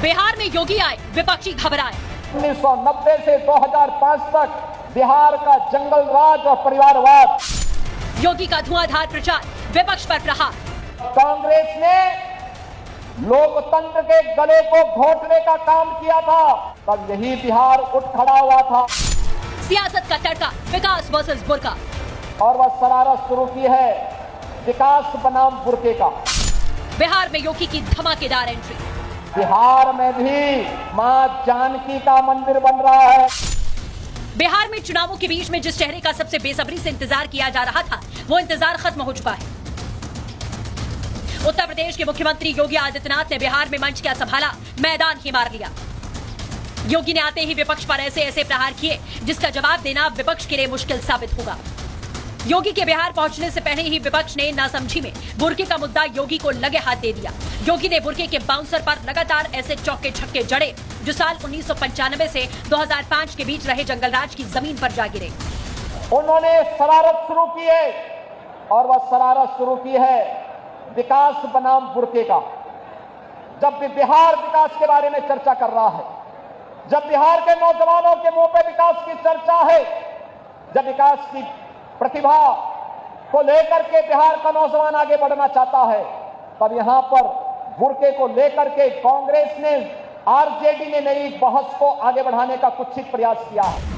बिहार में योगी आए, विपक्षी घबराए। 1990 से 2005 तक बिहार का जंगल राज और परिवारवाद। योगी का धुआंधार प्रचार, विपक्ष पर प्रहार। कांग्रेस ने लोकतंत्र के गले को घोटने का काम किया था, तब यही बिहार उठ खड़ा हुआ था। सियासत का तड़का, विकास वर्सेस बुर्का। और वह शरारत शुरू की है विकास बनाम बुर्के का। बिहार में योगी की धमाकेदार एंट्री। बिहार में भी मां जानकी का मंदिर बन रहा है। बिहार में चुनावों के बीच में जिस चेहरे का सबसे बेसब्री से इंतजार किया जा रहा था, वो इंतजार खत्म हो चुका है। उत्तर प्रदेश के मुख्यमंत्री योगी आदित्यनाथ ने बिहार में मंच क्या संभाला, मैदान ही मार लिया। योगी ने आते ही विपक्ष पर ऐसे ऐसे प्रहार किए जिसका जवाब देना विपक्ष के लिए मुश्किल साबित होगा। योगी के बिहार पहुंचने से पहले ही विपक्ष ने नासमझी में बुर्के का मुद्दा योगी को लगे हाथ दे दिया। योगी ने बुर्के के बाउंसर पर लगातार ऐसे चौके छक्के जड़े जो साल 1995 से 2005 के बीच रहे जंगलराज की जमीन पर जा गिरे। उन्होंने शरारत शुरू की है और वह शरारत शुरू की है विकास बनाम बुर्के का। जब भी बिहार विकास के बारे में चर्चा कर रहा है, जब बिहार के नौजवानों के मुंह पे विकास की चर्चा है, जब विकास की प्रतिभा को लेकर के बिहार का नौजवान आगे बढ़ना चाहता है, तब यहां पर बुर्के को लेकर के कांग्रेस ने, आरजेडी ने नई बहस को आगे बढ़ाने का कुत्सित प्रयास किया है।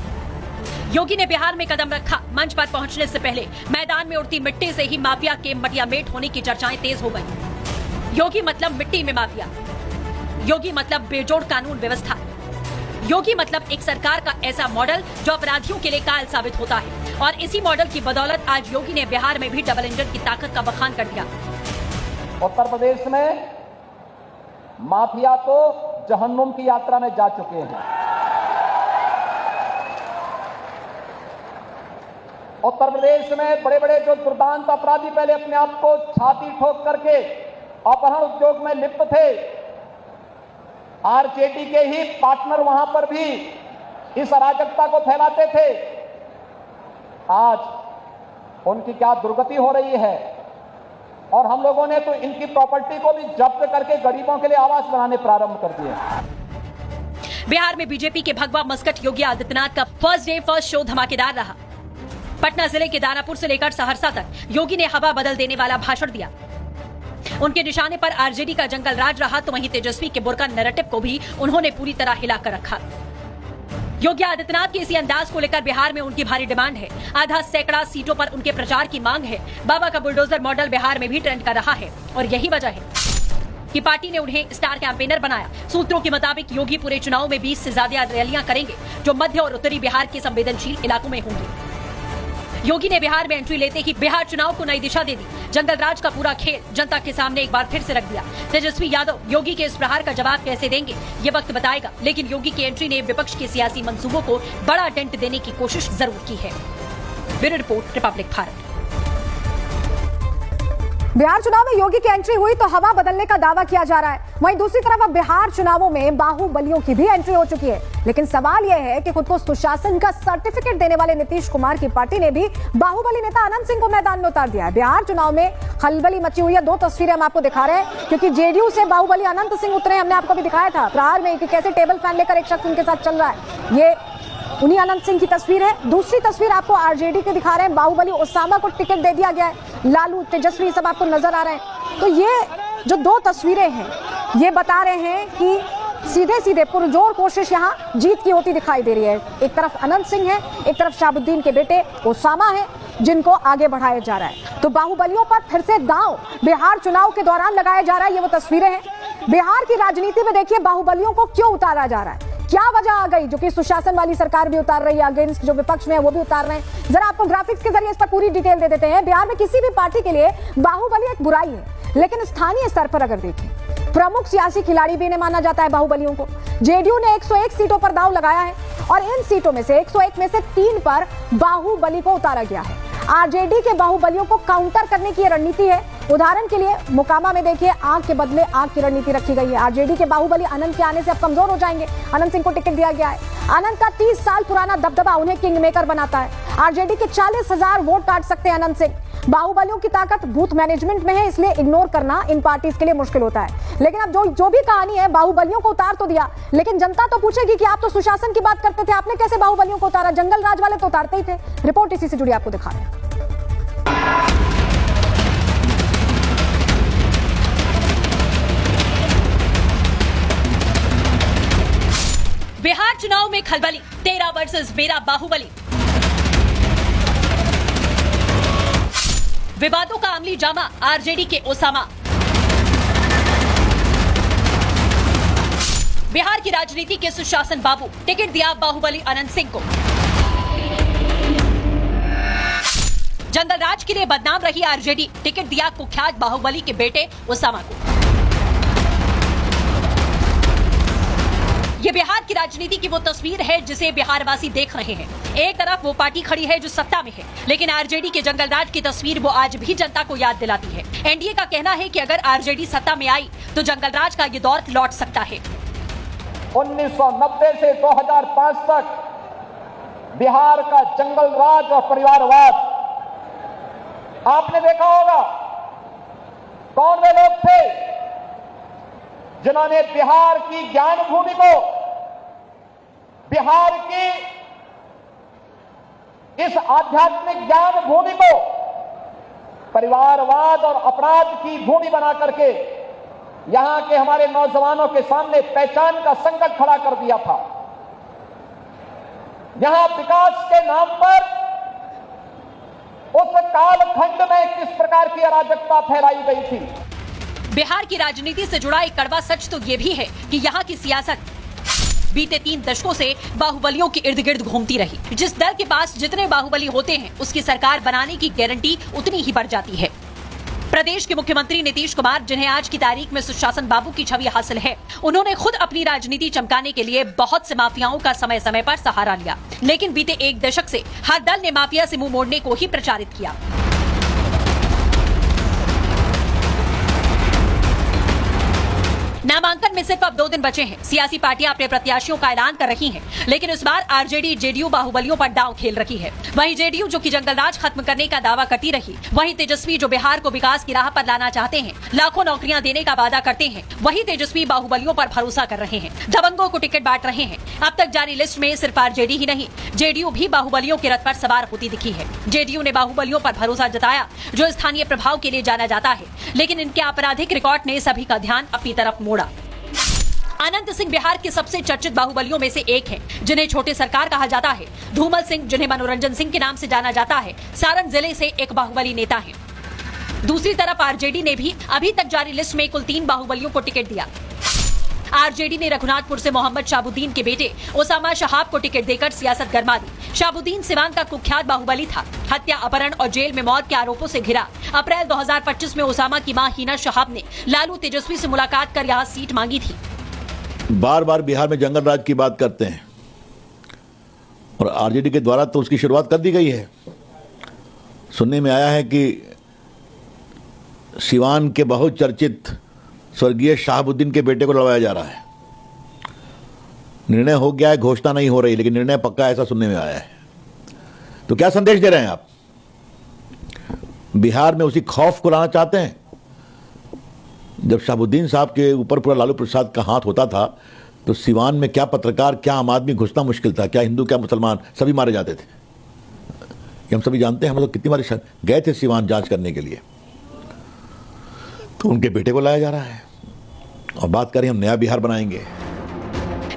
योगी ने बिहार में कदम रखा। मंच पर पहुंचने से पहले मैदान में उड़ती मिट्टी से ही माफिया के मटियामेट होने की चर्चाएं तेज हो गई। योगी मतलब मिट्टी में माफिया, योगी मतलब बेजोड़ कानून व्यवस्था, योगी मतलब एक सरकार का ऐसा मॉडल जो अपराधियों के लिए काल साबित होता है। और इसी मॉडल की बदौलत आज योगी ने बिहार में भी डबल इंजन की ताकत का बखान कर दिया। उत्तर प्रदेश में माफिया तो जहन्नुम की यात्रा में जा चुके हैं। उत्तर प्रदेश में बड़े बड़े जो दुर्दांत अपराधी पहले अपने आप को छाती ठोक करके अपहरण उद्योग में लिप्त थे, आरजेडी के ही पार्टनर वहां पर भी इस अराजकता को फैलाते थे। आज उनकी क्या दुर्गति हो रही है, और हम लोगों ने तो इनकी प्रॉपर्टी को भी जब्त करके गरीबों के लिए आवास बनाने प्रारंभ कर दिए। बिहार में बीजेपी के भगवा मस्कट योगी आदित्यनाथ का फर्स्ट डे फर्स्ट शो धमाकेदार रहा। पटना जिले के दानापुर से लेकर सहरसा तक योगी ने हवा बदल देने वाला भाषण दिया। उनके निशाने पर आरजेडी का जंगल राज रहा, तो वहीं तेजस्वी के बुर्का नैरेटिव को भी उन्होंने पूरी तरह हिलाकर रखा। योगी आदित्यनाथ के इसी अंदाज को लेकर बिहार में उनकी भारी डिमांड है। आधा सैकड़ा सीटों पर उनके प्रचार की मांग है। बाबा का बुलडोजर मॉडल बिहार में भी ट्रेंड कर रहा है, और यही वजह है कि पार्टी ने उन्हें स्टार कैंपेनर बनाया। सूत्रों के मुताबिक योगी पूरे चुनाव में 20 से ज्यादा रैलियां करेंगे जो मध्य और उत्तरी बिहार के संवेदनशील इलाकों में होंगी। योगी ने बिहार में एंट्री लेते ही बिहार चुनाव को नई दिशा दे दी। जंगल राज का पूरा खेल जनता के सामने एक बार फिर से रख दिया। तेजस्वी यादव योगी के इस प्रहार का जवाब कैसे देंगे, ये वक्त बताएगा, लेकिन योगी की एंट्री ने विपक्ष के सियासी मंसूबों को बड़ा डेंट देने की कोशिश जरूर की है। Bureau report, Republic Bharat. Bihar चुनाव में योगी की एंट्री हुई तो हवा बदलने का दावा किया जा रहा है। वहीं दूसरी तरफ अब बिहार चुनावों में बाहुबलियों की भी एंट्री हो चुकी है। लेकिन सवाल यह है कि खुद को सुशासन का सर्टिफिकेट देने वाले नीतीश कुमार की पार्टी ने भी बाहुबली नेता अनंत सिंह को मैदान में उतार दिया है। बिहार चुनाव में खलबली मची हुई है। दो तस्वीरें हम आपको दिखा रहे हैं, क्योंकि जेडीयू से बाहुबली अनंत सिंह उतरे। हमने आपको भी दिखाया था प्रहार में कि कैसे टेबल फैन लेकर एक शख्स उनके साथ चल रहा है। ये उन्हीं अनंत सिंह की तस्वीर है। दूसरी तस्वीर आपको आरजेडी के दिखा रहे हैं। बाहुबली ओसामा को टिकट दे दिया गया है। लालू, तेजस्वी सब आपको नजर आ रहे हैं। तो ये जो दो तस्वीरें हैं, ये बता रहे हैं कि सीधे सीधे पुरजोर कोशिश यहाँ जीत की होती दिखाई दे रही है। एक तरफ अनंत सिंह है, एक तरफ शहाबुद्दीन के बेटे ओसामा है, जिनको आगे बढ़ाया जा रहा है। तो बाहुबलियों पर फिर से दांव बिहार चुनाव के दौरान लगाया जा रहा है। ये वो तस्वीरें हैं। बिहार की राजनीति में देखिए बाहुबलियों को क्यों उतारा जा रहा है, क्या वजह आ गई, जो कि सुशासन वाली सरकार भी उतार रही है, अगेंस्ट जो विपक्ष में है वो भी उतार रहे हैं। जरा आपको ग्राफिक्स के जरिए इस पर पूरी डिटेल दे देते हैं। बिहार में किसी भी पार्टी के लिए बाहुबली एक बुराई है, लेकिन स्थानीय स्तर पर अगर देखें, प्रमुख सियासी खिलाड़ी भी इन्हें माना जाता है बाहुबलियों को। जेडीयू ने 101 सीटों पर दांव लगाया है, और इन सीटों में से 101 में से 3 पर बाहुबली को उतारा गया है। आरजेडी के बाहुबलियों को काउंटर करने की रणनीति है। उदाहरण के लिए मोकामा में देखिए, आंख के बदले आंख की रणनीति रखी गई है। आरजेडी के बाहुबली अनंत के आने से अब कमजोर हो जाएंगे। अनंत सिंह को टिकट दिया गया है। अनंत का 30 साल पुराना दबदबा उन्हें किंग मेकर बनाता है। आरजेडी के 40,000 वोट काट सकते हैं अनंत सिंह। बाहुबलियों की ताकत बूथ मैनेजमेंट में है, इसलिए इग्नोर करना इन पार्टीज के लिए मुश्किल होता है। लेकिन अब जो भी कहानी है, बाहुबलियों को उतार तो दिया, लेकिन जनता तो पूछेगी कि आप तो सुशासन की बात करते थे, आपने कैसे बाहुबलियों को उतारा? जंगल राज वाले तो उतारते ही थे। रिपोर्ट इसी से जुड़ी आपको दिखा रहे हैं। बिहार चुनाव में खलबली, तेरा वर्सेस मेरा बाहुबली। विवादों का अमली जामा, आरजेडी के ओसामा। बिहार की राजनीति के सुशासन बाबू, टिकट दिया बाहुबली अनंत सिंह को। जंगल राज के लिए बदनाम रही आरजेडी, टिकट दिया कुख्यात बाहुबली के बेटे ओसामा को। ये बिहार की राजनीति की वो तस्वीर है जिसे बिहारवासी देख रहे हैं। एक तरफ वो पार्टी खड़ी है जो सत्ता में है, लेकिन आरजेडी के जंगल राज की तस्वीर वो आज भी जनता को याद दिलाती है। एनडीए का कहना है कि अगर आरजेडी सत्ता में आई तो जंगल राज का ये दौर लौट सकता है। 1990 से 2005 तक बिहार का जंगल राज और परिवारवाद आपने देखा होगा। कौन वे लोग थे जिन्होंने बिहार की ज्ञान भूमि को, बिहार की इस आध्यात्मिक ज्ञान भूमि को परिवारवाद और अपराध की भूमि बना करके यहां के हमारे नौजवानों के सामने पहचान का संकट खड़ा कर दिया था। यहां विकास के नाम पर उस कालखंड में किस प्रकार की अराजकता फैलाई गई थी। बिहार की राजनीति से जुड़ा एक कड़वा सच तो ये भी है कि यहाँ की सियासत बीते 3 दशकों से बाहुबलियों के इर्द गिर्द घूमती रही। जिस दल के पास जितने बाहुबली होते हैं, उसकी सरकार बनाने की गारंटी उतनी ही बढ़ जाती है। प्रदेश के मुख्यमंत्री नीतीश कुमार, जिन्हें आज की तारीख में सुशासन बाबू की छवि हासिल है, उन्होंने खुद अपनी राजनीति चमकाने के लिए बहुत से माफियाओं का समय समय पर सहारा लिया, लेकिन बीते 1 दशक से हर दल ने माफिया से मुंह मोड़ने को ही प्रचारित किया। नामांकन में सिर्फ अब 2 दिन बचे हैं। सियासी पार्टियां अपने प्रत्याशियों का ऐलान कर रही हैं, लेकिन इस बार आरजेडी जेडीयू बाहुबलियों पर दांव खेल रही है। वहीं जेडीयू जो कि जंगल राज खत्म करने का दावा करती रही, वहीं तेजस्वी जो बिहार को विकास की राह पर लाना चाहते हैं, लाखों नौकरियां देने का वादा करते हैं, वही तेजस्वी बाहुबलियों पर भरोसा कर रहे हैं, दबंगों को टिकट बांट रहे हैं। अब तक जारी लिस्ट में सिर्फ आरजेडी ही नहीं, जेडीयू भी बाहुबलियों के रथ पर सवार होती दिखी है। जेडीयू ने बाहुबलियों पर भरोसा जताया, जो स्थानीय प्रभाव के लिए जाना जाता है, लेकिन इनके आपराधिक रिकॉर्ड ने सभी का ध्यान अपनी तरफ मोड़ा। अनंत सिंह बिहार के सबसे चर्चित बाहुबलियों में से एक हैं, जिन्हें छोटे सरकार कहा जाता है। धूमल सिंह, जिन्हें मनोरंजन सिंह के नाम से जाना जाता है, सारण जिले से एक बाहुबली नेता हैं। दूसरी तरफ आरजेडी ने भी अभी तक जारी लिस्ट में कुल 3 बाहुबलियों को टिकट दिया। आरजेडी ने रघुनाथपुर से मोहम्मद शाहबुद्दीन के बेटे ओसामा शहाब को टिकट देकर सियासत गरमा दी। शाहबुद्दीन सिवान का कुख्यात बाहुबली था। हत्या, अपहरण और जेल में मौत के आरोपों से घिरा। अप्रैल 2025 में ओसामा की मां हिना शहाब ने लालू तेजस्वी से मुलाकात कर यहाँ सीट मांगी थी। बार बार बिहार में जंगल राज की बात करते हैं और आरजेडी के द्वारा तो उसकी शुरुआत कर दी गई है। सुनने में आया है कि सिवान के बहुत चर्चित स्वर्गीय शहाबुद्दीन के बेटे को लड़वाया जा रहा है। निर्णय हो गया है, घोषणा नहीं हो रही, लेकिन निर्णय पक्का ऐसा सुनने में आया है। तो क्या संदेश दे रहे हैं आप? बिहार में उसी खौफ को लाना चाहते हैं? जब शहाबुद्दीन साहब के ऊपर पूरा लालू प्रसाद का हाथ होता था, तो सिवान में क्या पत्रकार, क्या आम आदमी घुसना मुश्किल था। क्या हिंदू, क्या मुसलमान, सभी मारे जाते थे। ये हम सभी जानते हैं। हम लोग कितनी बार गए थे सिवान जांच करने के लिए। तो उनके बेटे को लाया जा रहा है और बात करें हम नया बिहार बनाएंगे।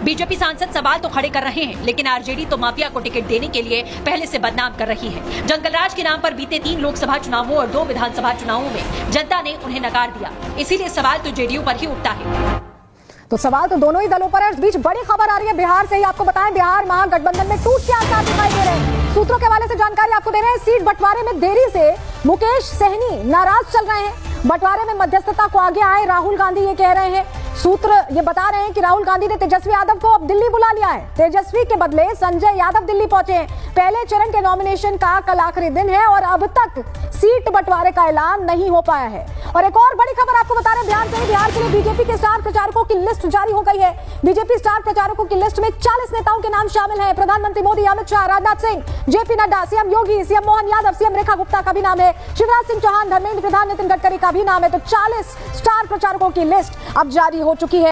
बीजेपी सांसद सवाल तो खड़े कर रहे हैं, लेकिन आरजेडी तो माफिया को टिकट देने के लिए पहले से बदनाम कर रही है। जंगलराज के नाम पर बीते 3 लोकसभा चुनावों और 2 विधानसभा चुनावों में जनता ने उन्हें नकार दिया। इसीलिए सवाल तो जेडीयू पर ही उठता है। तो सवाल तो दोनों ही दलों पर है। इस बीच बड़ी खबर आ रही है बिहार से ही। आपको बताएं, बिहार महागठबंधन में टूट के आसार दिखाई दे रहे हैं। सूत्रों के हवाले से जानकारी आपको दे रहे हैं। सीट बंटवारे में देरी से मुकेश सहनी नाराज चल रहे हैं। बंटवारे में मध्यस्थता को आगे आए राहुल गांधी, ये कह रहे हैं। सूत्र ये बता रहे हैं कि राहुल गांधी ने तेजस्वी यादव को अब दिल्ली बुला लिया है। तेजस्वी के बदले संजय यादव दिल्ली पहुंचे हैं। पहले चरण के नॉमिनेशन का कल आखिरी दिन है और अब तक सीट बंटवारे का ऐलान नहीं हो पाया है। और एक और बड़ी खबर आपको बता रहे हैं बिहार से। बिहार के लिए बीजेपी के स्टार प्रचारकों की लिस्ट जारी हो गई है। बीजेपी स्टार प्रचारकों की लिस्ट में 40 नेताओं के नाम शामिल हैं। प्रधानमंत्री मोदी, अमित शाह, राजनाथ सिंह, जेपी नड्डा, सीएम योगी, सीएम मोहन यादव, सीएम रेखा गुप्ता का भी नाम है। शिवराज सिंह चौहान, धर्मेंद्र प्रधान, नितिन गडकरी का भी नाम है। तो 40 स्टार प्रचारकों की लिस्ट अब जारी हो चुकी है।